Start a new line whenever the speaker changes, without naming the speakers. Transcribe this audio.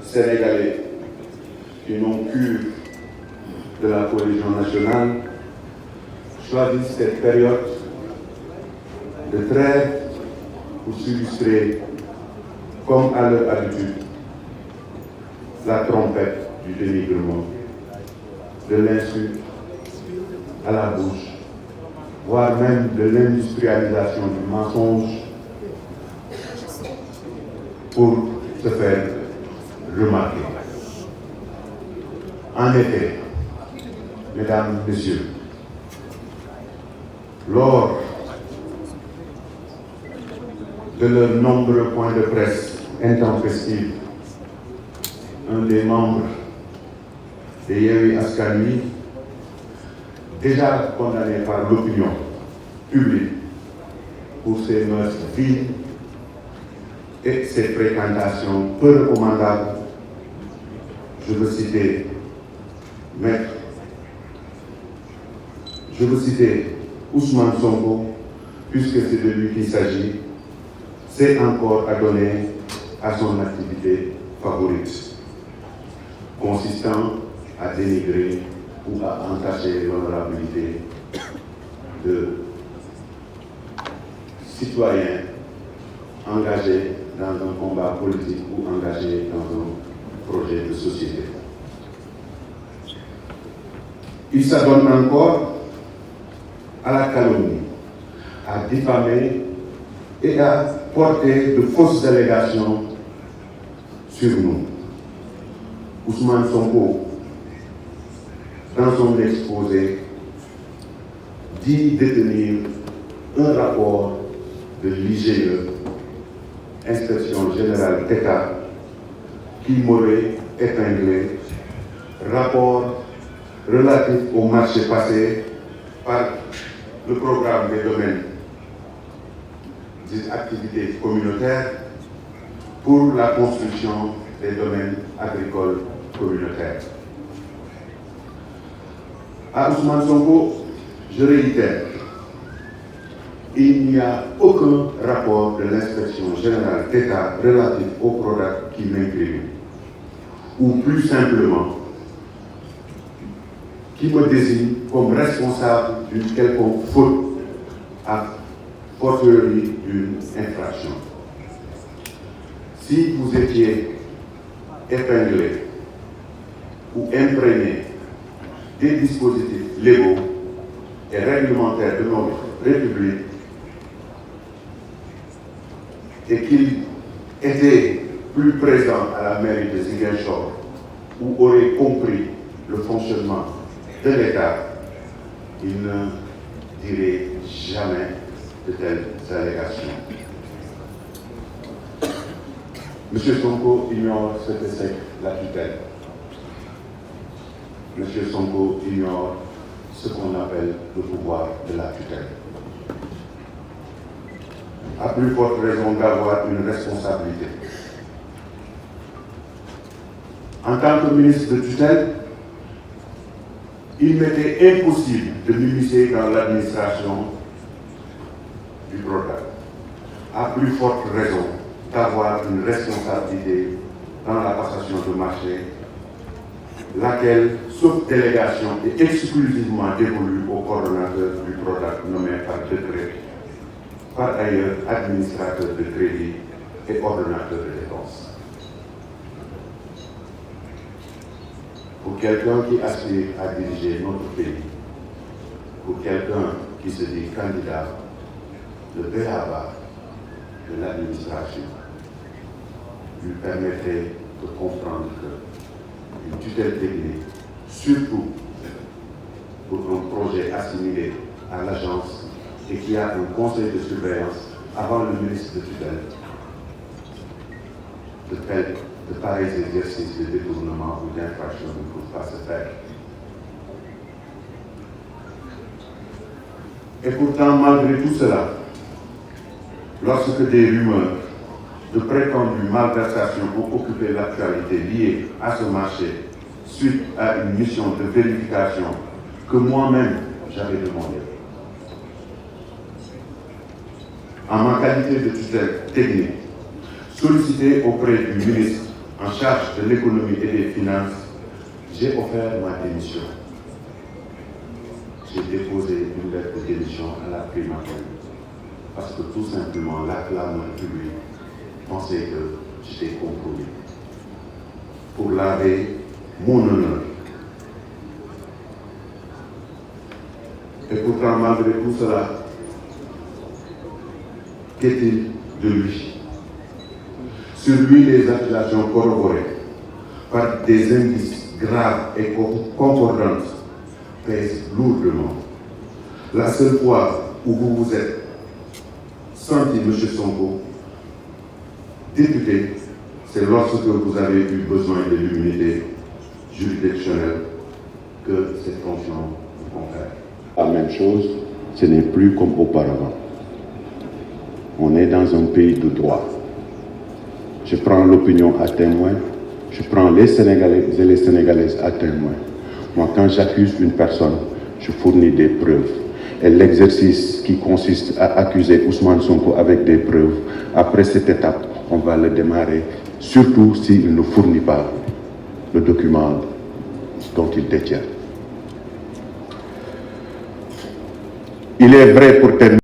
Sénégalais qui n'ont cure de la cohésion nationale choisissent cette période de trêve pour s'illustrer, comme à leur habitude, la trompette du dénigrement, de l'insulte à la bouche, voire même de l'industrialisation du mensonge pour se faire remarquer. En effet, mesdames, messieurs, lors de leurs nombreux points de presse intempestifs, un des membres de Yewwi Askan Wi, déjà condamné par l'opinion publique pour ses mœurs viles et ses fréquentations peu recommandables, je veux citer Ousmane Sonko, puisque c'est de lui qu'il s'agit, s'est encore adonné à son activité favorite, consistant à dénigrer ou à entacher l'honorabilité de citoyens engagés dans un combat politique ou engagés dans un projet de société. Il s'adonne encore à la calomnie, à diffamer et à porter de fausses allégations sur nous. Ousmane Sonko, dans son exposé, dit détenir un rapport de l'IGE, Inspection Générale d'État, qu'il m'aurait épinglé, rapport relatif au marché passé par le programme des domaines des activités communautaires pour la construction des domaines agricoles communautaires. À Ousmane Sonko, je réitère, il n'y a aucun rapport de l'inspection générale d'État relatif au Prodac qui m'incrime, ou plus simplement, qui me désigne comme responsable d'une quelconque faute à fortiori d'une infraction. Si vous étiez épinglé ou imprégné des dispositifs légaux et réglementaires de notre République et qu'il était plus présent à la mairie de Ziguinchor ou aurait compris le fonctionnement de l'État, il ne dirait jamais de telles allégations. Monsieur Sonko ignore ce que c'est la tutelle. Monsieur Sonko ignore ce qu'on appelle le pouvoir de la tutelle. À plus forte raison d'avoir une responsabilité. En tant que ministre de tutelle, il m'était impossible de m'immiscer dans l'administration du Prodac. À plus forte raison d'avoir une responsabilité dans la passation de marché, laquelle, sauf délégation, est exclusivement dévolue au coordonnateur du Prodac nommé par décret, par ailleurs administrateur de crédit et ordonnateur de dépenses. Pour quelqu'un qui aspire à diriger notre pays, pour quelqu'un qui se dit candidat, le b.a.-ba de l'administration lui permettrait de comprendre qu'une tutelle technique, surtout pour un projet assimilé à l'agence et qui a un conseil de surveillance avant le ministre de tutelle, de pareils exercices de détournement ou d'infraction ne peuvent pas se faire. Et pourtant, malgré tout cela, lorsque des rumeurs de prétendues malversations ont occupé l'actualité liée à ce marché suite à une mission de vérification que moi-même j'avais demandée, en ma qualité de tutelle technique, sollicité auprès du ministre en charge de l'économie et des finances, j'ai offert ma démission. J'ai déposé une lettre de démission à la primature parce que tout simplement la clame publique pensait que j'étais compromis pour laver mon honneur. Et pourtant, malgré tout cela, qu'est-il de lui? Sur lui, les accusations corroborées par des indices graves et concordants pèsent lourdement. La seule fois où vous vous êtes senti, M. Sonko, député, c'est lorsque vous avez eu besoin de l'immunité juridictionnelle que cette fonction vous confère. La même chose, ce n'est plus comme auparavant. On est dans un pays de droit. Je prends l'opinion à témoin, je prends les Sénégalais et les Sénégalaises à témoin. Moi, quand j'accuse une personne, je fournis des preuves. Et l'exercice qui consiste à accuser Ousmane Sonko avec des preuves, après cette étape, on va le démarrer, surtout s'il ne fournit pas le document dont il détient. Il est vrai pour terminer.